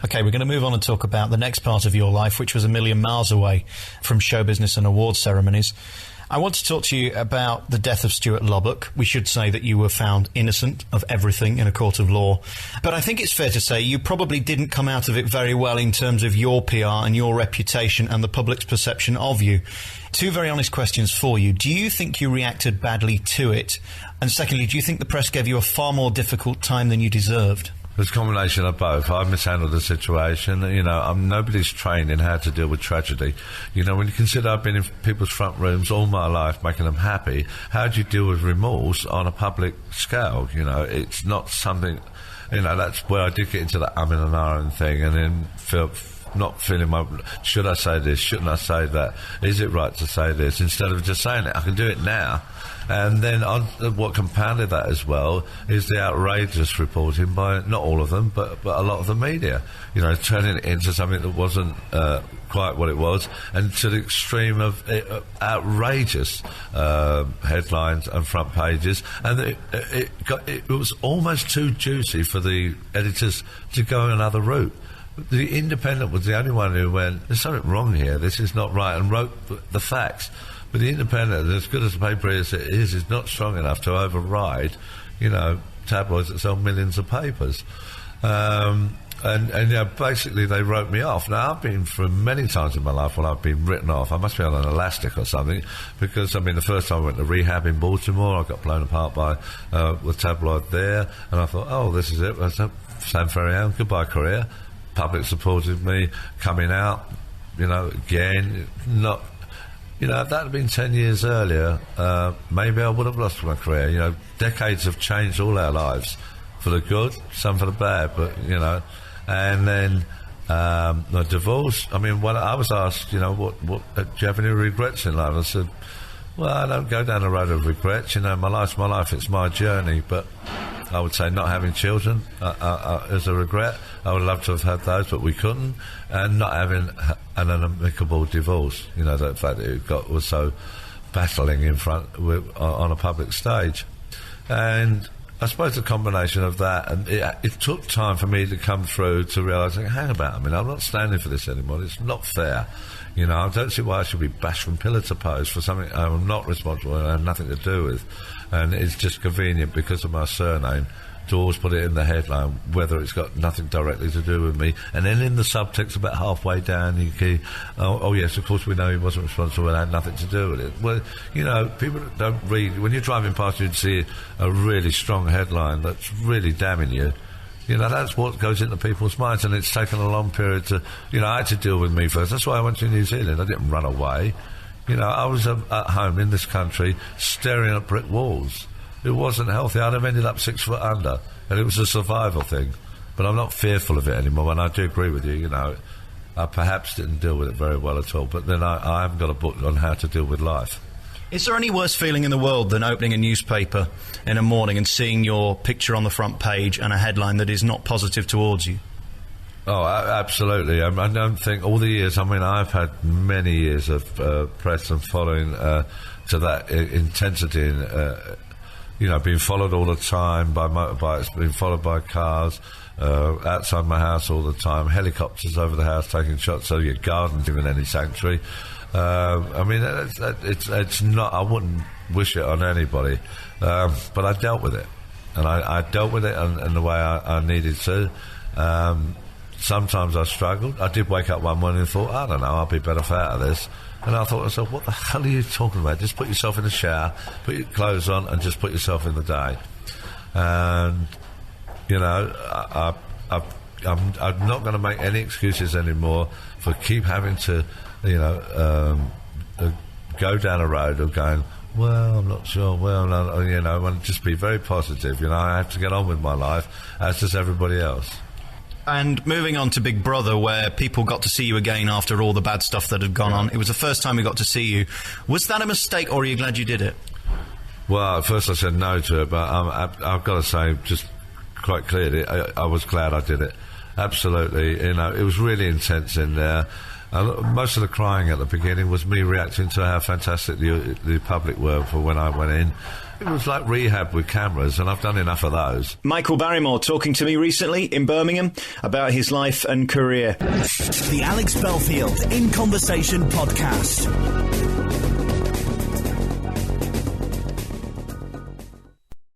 Okay, we're going to move on and talk about the next part of your life, which was a million miles away from show business and award ceremonies. I want to talk to you about the death of Stuart Lubbock. We should say that you were found innocent of everything in a court of law. But I think it's fair to say you probably didn't come out of it very well in terms of your PR and your reputation and the public's perception of you. Two very honest questions for you. Do you think you reacted badly to it? And secondly, do you think the press gave you a far more difficult time than you deserved? It's a combination of both. I mishandled the situation. You know, nobody's trained in how to deal with tragedy. You know, when you consider I've been in people's front rooms all my life, making them happy, how do you deal with remorse on a public scale? You know, it's not something, you know, that's where I did get into the and ahhing thing, and then not feeling should I say this, shouldn't I say that, is it right to say this, instead of just saying it. I can do it now. And then what compounded that as well is the outrageous reporting by, not all of them, but a lot of the media, you know, turning it into something that wasn't quite what it was, and to the extreme of outrageous headlines and front pages. And it was almost too juicy for the editors to go another route. The Independent was the only one who went, there's something wrong here, this is not right, and wrote the facts. But the Independent, as good as the paper is not strong enough to override, you know, tabloids that sell millions of papers. And you know, basically they wrote me off. Now, I've been through many times in my life when I've been written off. I must be on an elastic or something, because, I mean, the first time I went to rehab in Baltimore, I got blown apart by the tabloid there, and I thought, oh, this is it. Sam Ferrier, goodbye career. Public supported me, coming out, you know, again, not... You know, if that had been 10 years earlier, maybe I would have lost my career. You know, decades have changed all our lives, for the good, some for the bad, but, you know. And then the divorce, I mean, when I was asked, you know, what do you have any regrets in life? I said, well, I don't go down the road of regrets. You know, my life's my life, it's my journey. But I would say not having children is a regret. I would love to have had those, but we couldn't. And not having an amicable divorce, you know, the fact that it was so battling in front on a public stage. And I suppose the combination of that, and it took time for me to come through to realise, hang about, I mean, I'm not standing for this anymore, it's not fair. You know, I don't see why I should be bashed from pillar to post for something I'm not responsible and I have nothing to do with. And it's just convenient because of my surname to always put it in the headline, whether it's got nothing directly to do with me. And then in the subtext about halfway down, you key, oh yes, of course we know he wasn't responsible and had nothing to do with it. Well, you know, people don't read. When you're driving past, you'd see a really strong headline that's really damning you. You know, that's what goes into people's minds, and it's taken a long period to, you know, I had to deal with me first. That's why I went to New Zealand. I didn't run away. You know, I was at home in this country staring at brick walls. It wasn't healthy. I'd have ended up 6 foot under, and it was a survival thing. But I'm not fearful of it anymore, and I do agree with you, you know. I perhaps didn't deal with it very well at all, but then I haven't got a book on how to deal with life. Is there any worse feeling in the world than opening a newspaper in a morning and seeing your picture on the front page and a headline that is not positive towards you? Oh, absolutely. I don't think all the years, I mean, I've had many years of press and following to that intensity, you know, being followed all the time by motorbikes, being followed by cars, outside my house all the time, helicopters over the house taking shots, so your garden's given any sanctuary. I mean, it's not, I wouldn't wish it on anybody, but I dealt with it, and I dealt with it in the way I needed to. Sometimes I struggled. I did wake up one morning and thought, I don't know, I'll be better for out of this. And I thought to myself, what the hell are you talking about? Just put yourself in the shower, put your clothes on, and just put yourself in the day. And, you know, I'm not going to make any excuses anymore for keep having to, you know, go down a road of going, well, I'm not sure, well, no, you know, and just be very positive. You know, I have to get on with my life, as does everybody else. And moving on to Big Brother, where people got to see you again after all the bad stuff that had gone on. It was the first time we got to see you. Was that a mistake, or are you glad you did it? Well, at first I said no to it, but I've got to say, just quite clearly, I was glad I did it. Absolutely. You know, it was really intense in there. Most of the crying at the beginning was me reacting to how fantastic the public were for when I went in. It was like rehab with cameras, and I've done enough of those. Michael Barrymore talking to me recently in Birmingham about his life and career. The Alex Belfield In Conversation podcast.